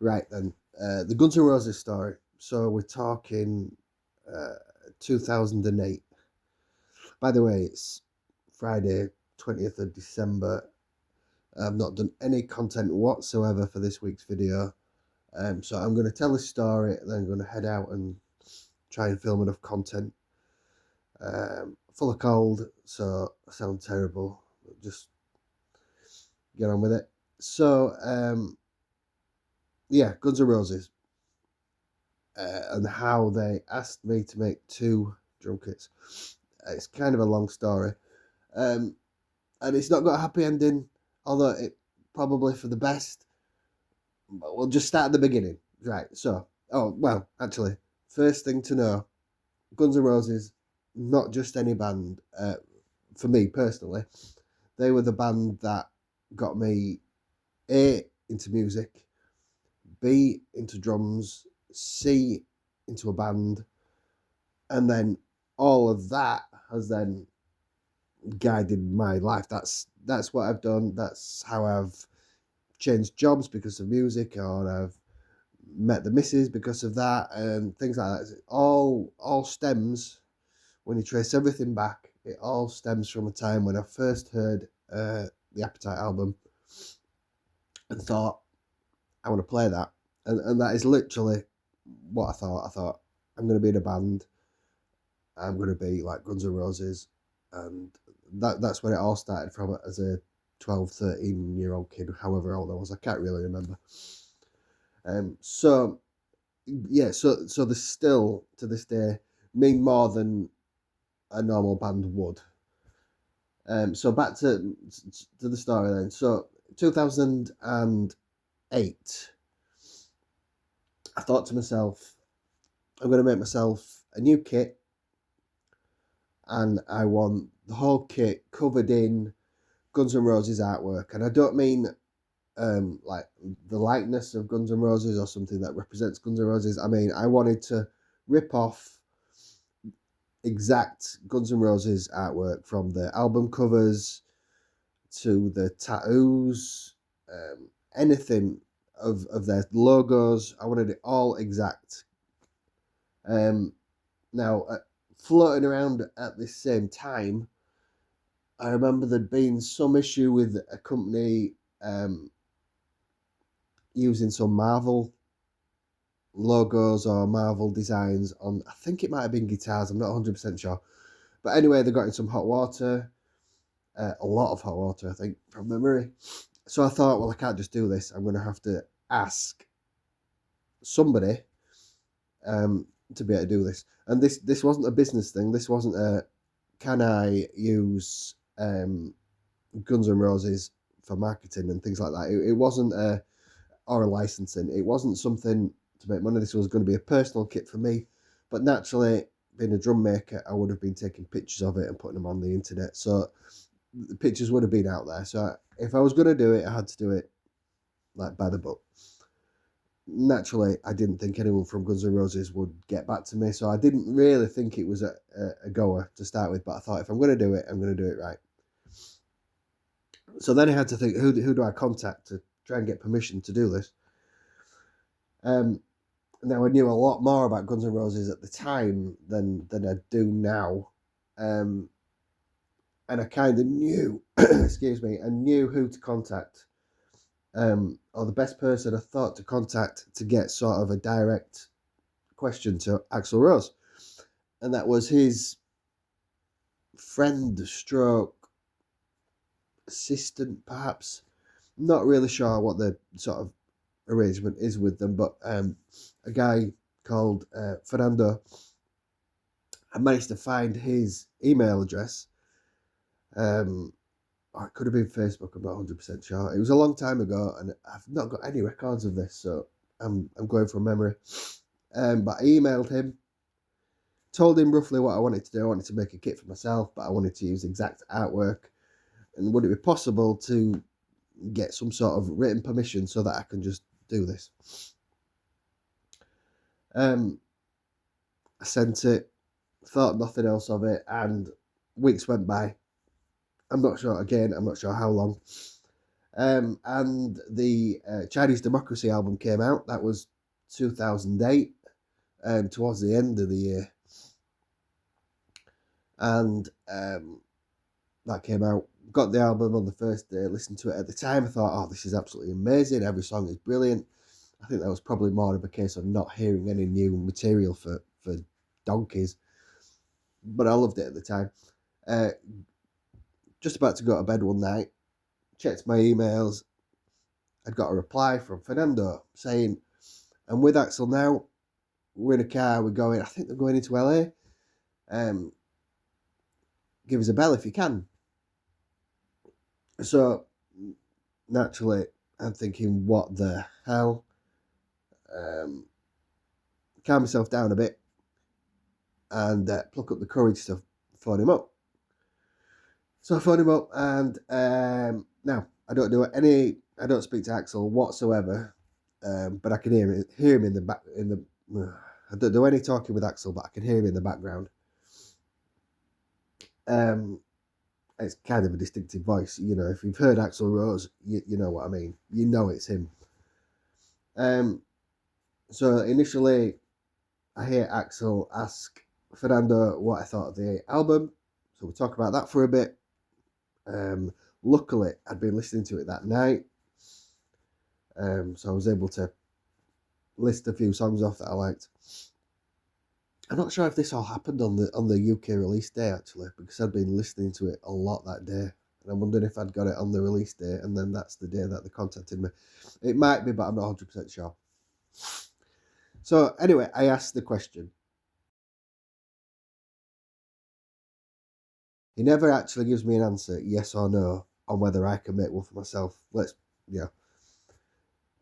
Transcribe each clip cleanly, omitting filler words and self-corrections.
Right then, the Guns N' Roses story. So we're talking 2008. By the way, it's Friday, 20th of December. I've not done any content whatsoever for this week's video. So I'm going to tell this story and then I'm going to head out and try and film enough content. Full of cold, so I sound terrible. Just get on with it. So, yeah, Guns N' Roses. And how they asked me to make 2 drum kits. It's kind of a long story. And it's not got a happy ending, although it probably for the best. But we'll just start at the beginning. Right, so, actually, first thing to know, Guns N' Roses, not just any band. For me, personally, they were the band that got me, A, into music, B, into drums, C, into a band, and then all of that has then guided my life. That's what I've done. That's how I've changed jobs because of music, or I've met the missus because of that, and things like that. It all stems, when you trace everything back, it all stems from a time when I first heard the Appetite album and thought, I want to play that. And that is literally what I thought. I thought, I'm going to be in a band. I'm going to be like Guns N' Roses. And that's where it all started from, as a 12, 13-year-old kid, however old I was. I can't really remember. So they still, to this day, mean more than a normal band would. So back to the story then. So 2008, I thought to myself, I'm going to make myself a new kit, and I want the whole kit covered in Guns N' Roses artwork. And I don't mean like the likeness of Guns N' Roses or something that represents Guns N' Roses. I mean, I wanted to rip off exact Guns N' Roses artwork, from the album covers to the tattoos, anything of their logos. I wanted it all exact. Now, floating around at this same time, I remember there'd been some issue with a company using some Marvel logos or Marvel designs on, I think it might have been guitars, I'm not 100% sure. But anyway, they got in some hot water, a lot of hot water, I think, from memory. So I thought, well, I can't just do this. I'm going to have to ask somebody to be able to do this. And this wasn't a business thing. This wasn't a, can I use Guns N' Roses for marketing and things like that. It wasn't or a licensing. It wasn't something to make money. This was going to be a personal kit for me. But naturally, being a drum maker, I would have been taking pictures of it and putting them on the internet. So the pictures would have been out there. So if I was going to do it, I had to do it like by the book. Naturally, I didn't think anyone from Guns N' Roses would get back to me, so I didn't really think it was a goer to start with. But I thought, if I'm going to do it, I'm going to do it right. So then I had to think, who do I contact to try and get permission to do this? Now, I knew a lot more about Guns N' Roses at the time than I do now. And I kind of knew, excuse me, I knew who to contact. Or the best person I thought to contact to get sort of a direct question to Axl Rose. And that was his friend stroke assistant, perhaps. Not really sure what the sort of arrangement is with them, but a guy called Fernando. I managed to find his email address. Or it could have been Facebook, I'm not 100% sure. It was a long time ago, and I've not got any records of this, so I'm going from memory. But I emailed him, told him roughly what I wanted to do. I wanted to make a kit for myself, but I wanted to use exact artwork. And would it be possible to get some sort of written permission so that I can just do this? I sent it, thought nothing else of it, and weeks went by. I'm not sure how long. And the Chinese Democracy album came out. That was 2008, towards the end of the year. And that came out. Got the album on the first day, listened to it at the time. I thought, oh, this is absolutely amazing. Every song is brilliant. I think that was probably more of a case of not hearing any new material for donkeys. But I loved it at the time. Just about to go to bed one night, checked my emails. I'd got a reply from Fernando saying, I'm with Axl now. We're in a car. We're going, I think they're going into LA. Give us a bell if you can. So, naturally, I'm thinking, what the hell? Calm myself down a bit and pluck up the courage to phone him up. So I phoned him up, and now I don't speak to Axl whatsoever, but I can hear him in the back. I don't do any talking with Axl, but I can hear him in the background. It's kind of a distinctive voice, you know. If you've heard Axl Rose, you know what I mean. You know it's him. So initially, I hear Axl ask Fernando what I thought of the album. So we'll talk about that for a bit. Luckily, I'd been listening to it that night, so I was able to list a few songs off that I liked. I'm not sure if this all happened on the UK release day, actually, because I'd been listening to it a lot that day, and I'm wondering if I'd got it on the release day, and then that's the day that they contacted me. It might be, but I'm not 100% sure. So anyway, I asked the question. He never actually gives me an answer, yes or no, on whether I can make one for myself. But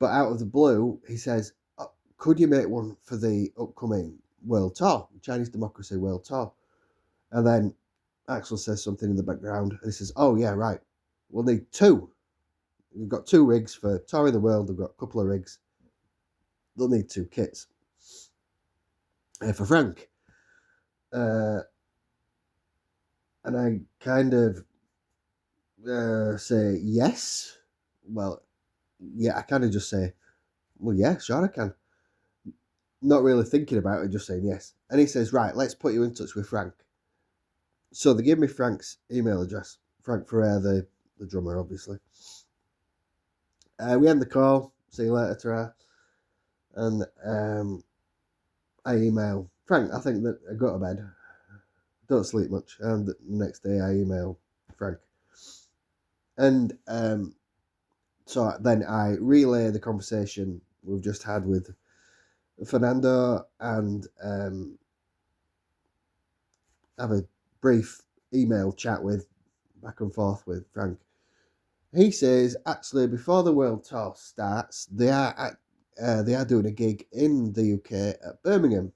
out of the blue, he says, oh, could you make one for the upcoming World Tour, Chinese Democracy World Tour? And then Axl says something in the background, and he says, oh yeah, right, we'll need 2. We've got 2 rigs for touring the world. We've got a couple of rigs. They'll need 2 kits. For Frank. And I kind of say yes. Well, yeah, I kind of just say, well, yeah, sure I can. Not really thinking about it, just saying yes. And he says, right, let's put you in touch with Frank. So they give me Frank's email address. Frank Ferrer, the drummer, obviously. We end the call. See you later, Tara. And I email Frank. I think that I go to bed. Don't sleep much. And the next day I email Frank. And so then I relay the conversation we've just had with Fernando and have a brief email chat back and forth with Frank. He says, actually, before the World Tour starts, they are doing a gig in the UK at Birmingham.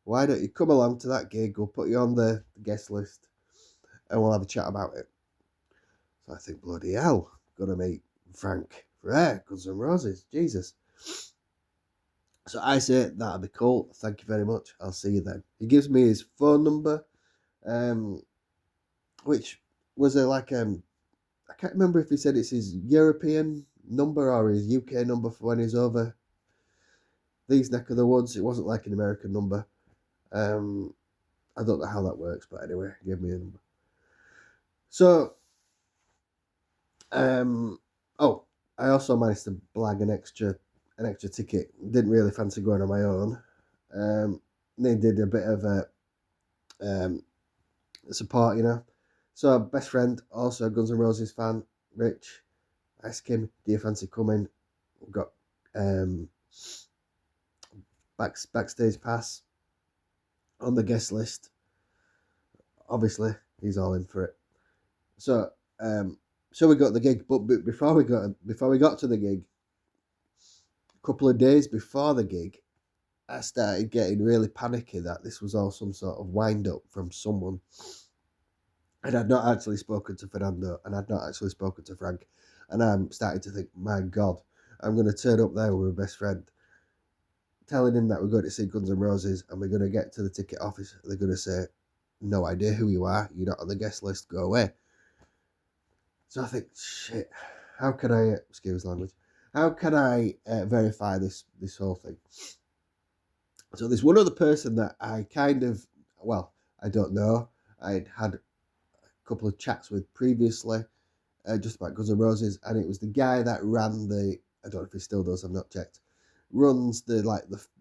Why don't you come along to that gig? We'll put you on the guest list and we'll have a chat about it. So I think, bloody hell, gonna meet Frank Ferrer, Guns N' Roses, Jesus. So I say, that'll be cool. Thank you very much. I'll see you then. He gives me his phone number, which was I can't remember if he said it's his European number or his UK number for when he's over these neck of the woods. It wasn't like an American number. I don't know how that works, but anyway, he gave me a number. So, I also managed to blag an extra ticket. Didn't really fancy going on my own. They did a bit of a support, you know. So best friend, also Guns N' Roses fan, Rich, asked him, do you fancy coming? We've got backstage pass on the guest list. Obviously, he's all in for it. So we got the gig, but before we got to the gig, a couple of days before the gig, I started getting really panicky that this was all some sort of wind up from someone. And I'd not actually spoken to Fernando, and I'd not actually spoken to Frank. And I'm starting to think, my God, I'm going to turn up there with my best friend, telling him that we're going to see Guns N' Roses, and we're going to get to the ticket office. They're going to say, no idea who you are, you're not on the guest list, go away. So I think, shit, how can I, excuse language, how can I verify this whole thing? So there's one other person that I kind of, well, I don't know. I'd had a couple of chats with previously, just about Guns N' Roses, and it was the guy that ran the, I don't know if he still does, I've not checked, runs the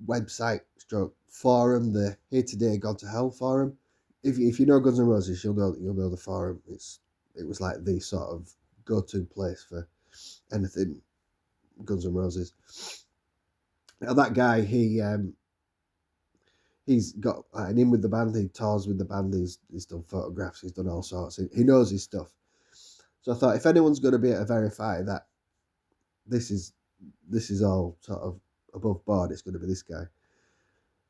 website stroke forum, the Here Today Gone to Hell forum. If you know Guns N' Roses, you'll know the forum. It was like the sort of go-to place for anything Guns N' Roses. Now that guy, he's got an in with the band. He tours with the band. He's done photographs. He's done all sorts. He knows his stuff. So I thought, if anyone's going to be able to verify that this is all sort of above board, it's going to be this guy.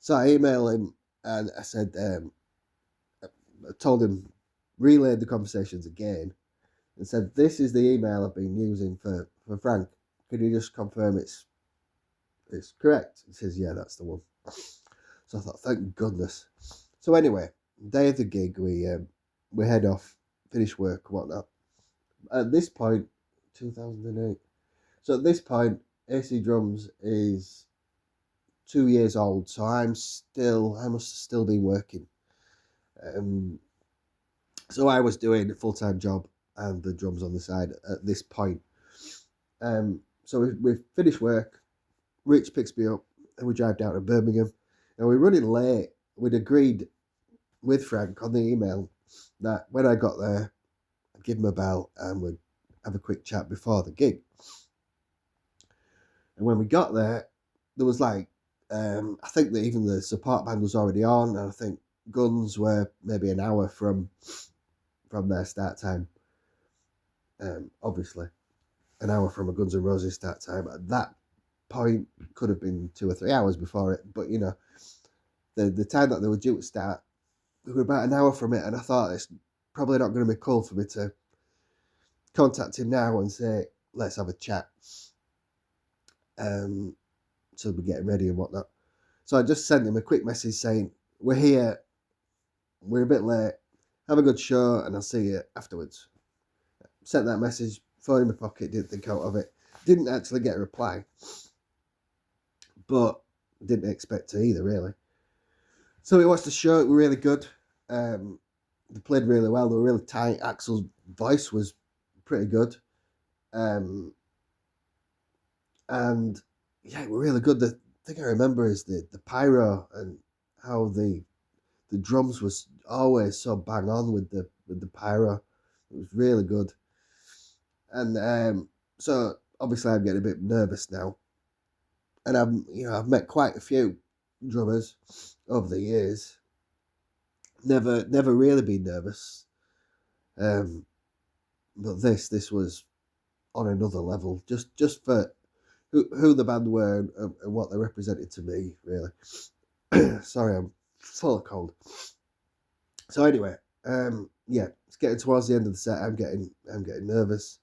So I emailed him and I said, I told him, relayed the conversations again, and said, this is the email I've been using for Frank. Can you just confirm it's correct? He says, yeah, that's the one. So I thought, thank goodness. So anyway, day of the gig, we head off, finish work, whatnot. At this point, 2008. So at this point, AC Drums is 2 years old. So I must have still been working. So I was doing a full-time job and the drums on the side at this point. So we finished work. Rich picks me up and we drive down to Birmingham. And we're running late. We'd agreed with Frank on the email that when I got there, I'd give him a bell and we'd have a quick chat before the gig. And when we got there was like, I think that even the support band was already on, and I think Guns were maybe an hour from their start time. Obviously, an hour from a Guns N' Roses start time. At that point, could have been 2 or 3 hours before it, but you know, the time that they were due to start, we were about an hour from it, and I thought it's probably not going to be cool for me to contact him now and say, let's have a chat. So we're getting ready and whatnot. So I just sent him a quick message saying, we're here, we're a bit late, have a good show, and I'll see you afterwards. Sent that message, phone in my pocket, didn't think out of it. Didn't actually get a reply, but didn't expect to either, really. So we watched the show, it was really good. They played really well, they were really tight. Axl's voice was pretty good. And yeah, it was really good. The thing I remember is the pyro and how the drums was always so bang on with the pyro. It was really good. And so obviously I'm getting a bit nervous now. And I've met quite a few drummers over the years. Never really been nervous. But this was on another level. Just for who the band were and what they represented to me, really. Sorry, I'm full of cold. So anyway, yeah, it's getting towards the end of the set. I'm getting nervous.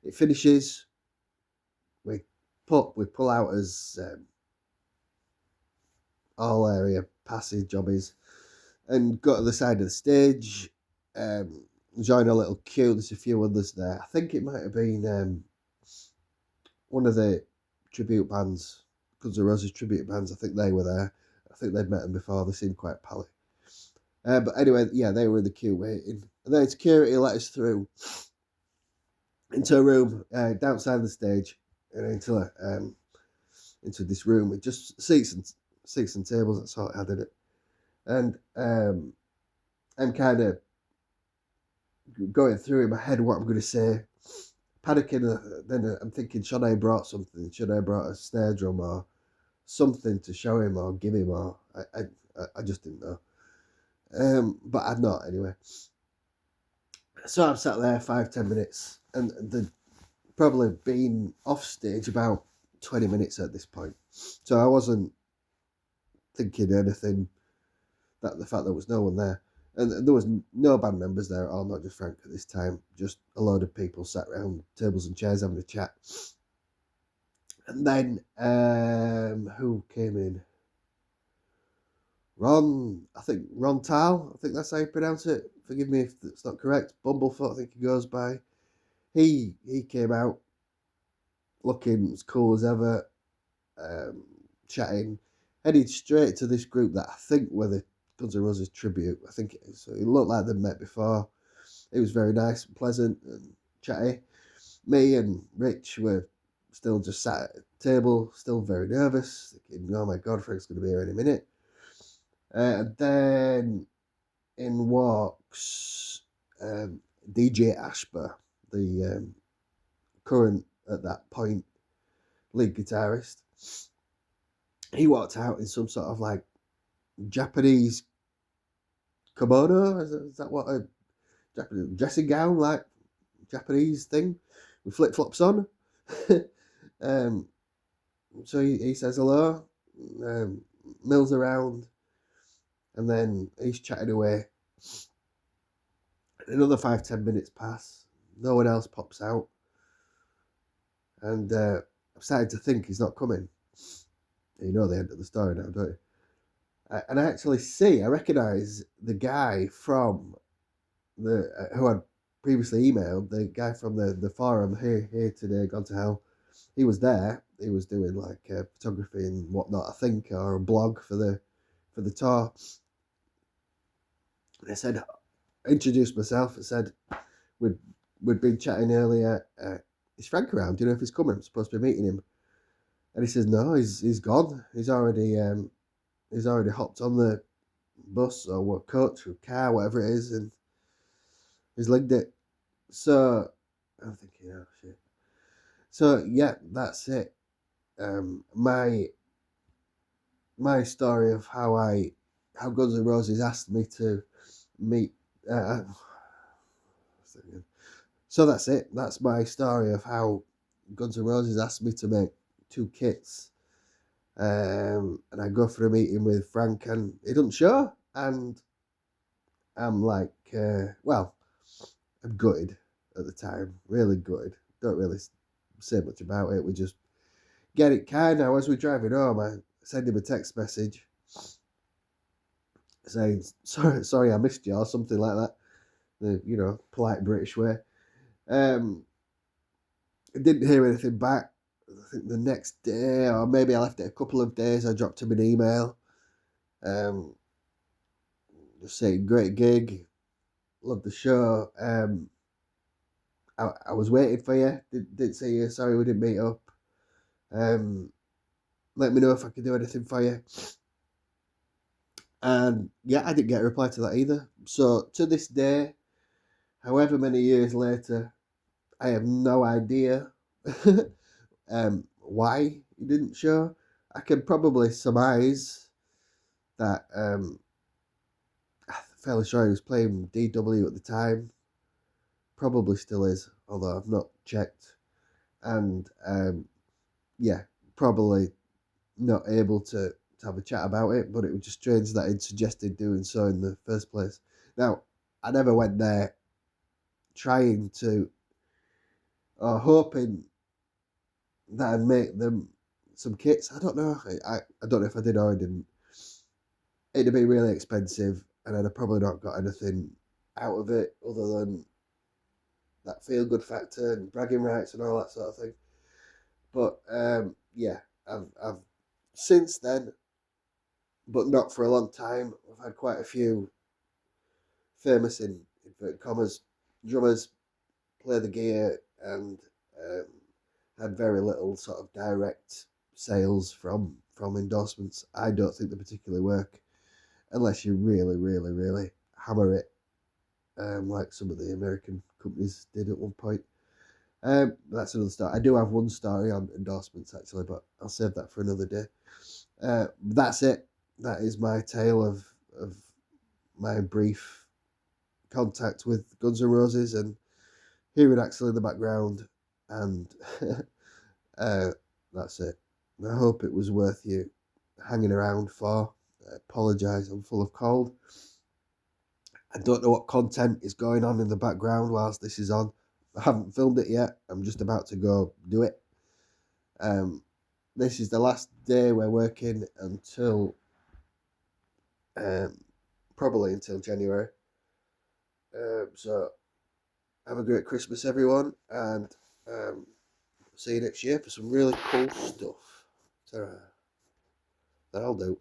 It finishes. We pull out as all area passage jobbies and go to the side of the stage. Join a little queue. There's a few others there. I think it might have been one of the tribute bands, Guns N' Roses tribute bands. I think they were there. I think they'd met them before. They seemed quite pally. But anyway, yeah, they were in the queue waiting. And then security let us through into a room downside the stage and into this room with just seats and tables. That's all it had in it. And I'm kind of going through in my head what I'm going to say, panicking. Then I'm thinking, should I have brought something? Should I have brought a snare drum or something to show him or give him? Or I just didn't know. But I'd not anyway. So I've sat there 5-10 minutes, and they'd probably been off stage about 20 minutes at this point. So I wasn't thinking anything. That the fact there was no one there. And there was no band members there at all, not just Frank at this time. Just a load of people sat around tables and chairs having a chat. And then, who came in? Ron Tal, I think that's how you pronounce it. Forgive me if it's not correct. Bumblefoot, I think he goes by. He came out looking as cool as ever, chatting, headed straight to this group that I think were the Guns N' Roses tribute. I think it is. So it looked like they'd met before. It was very nice and pleasant and chatty. Me and Rich were still just sat at a table, still very nervous, thinking, oh my God, Frank's going to be here any minute. And then in walks DJ Ashba, the current, at that point, lead guitarist. He walked out in some sort of like Japanese kimono. Is that what a Japanese dressing gown, like Japanese thing, with flip flops on? So he says hello, mills around, and then he's chatting away. Another 5-10 minutes pass. No one else pops out, and I'm starting to think he's not coming. You know the end of the story now, don't you? And I recognise the guy from the who I'd previously emailed, the guy from the forum here today, Gone to Hell. He was there. He was doing like photography and whatnot, I think, or a blog for the tour. And I introduced myself and said we'd been chatting earlier. Is Frank around? Do you know if he's coming? I'm supposed to be meeting him. And he says no, he's gone. He's already hopped on the bus or coach or car, whatever it is, and he's legged it. So I'm thinking, oh shit. So yeah, that's it. My story of how Guns N' Roses asked me to meet. So that's it. That's my story of how Guns N' Roses asked me to make 2 kits. And I go for a meeting with Frank, and he doesn't show. And I'm like, I'm gutted at the time, really gutted. Don't really say much about it. We just get it kind of as we're driving home. I send him a text message saying, sorry, I missed you, or something like that. The polite British way. I didn't hear anything back. I think the next day, or maybe I left it a couple of days, I dropped him an email. Just saying, great gig, love the show. I was waiting for you. Didn't see you. Sorry we didn't meet up. Let me know if I can do anything for you. And yeah, I didn't get a reply to that either. So to this day, however many years later, I have no idea why he didn't show. I can probably surmise that I'm fairly sure he was playing DW at the time. Probably still is, although I've not checked. And yeah, probably not able to have a chat about it, but it was just strange that he'd suggested doing so in the first place. Now, I never went there trying to, or hoping that I'd make them some kits. I don't know. I don't know if I did or I didn't. It'd be really expensive, and I'd have probably not got anything out of it other than that feel-good factor and bragging rights and all that sort of thing. But yeah, I've since then, but not for a long time, I've had quite a few famous, in inverted commas, drummers play the gear, and had very little sort of direct sales from endorsements. I don't think they particularly work unless you really, really, really hammer it, like some of the American companies did at one point. That's another story. I do have one story on endorsements actually, but I'll save that for another day. That's it. That is my tale of my brief contact with Guns N' Roses and hearing Axl in the background, and that's it. I hope it was worth you hanging around for. I apologise, I'm full of cold. I don't know what content is going on in the background whilst this is on. I haven't filmed it yet. I'm just about to go do it. This is the last day we're working until probably until January. So have a great Christmas, everyone, and see you next year for some really cool stuff. Ta-ra. That'll do.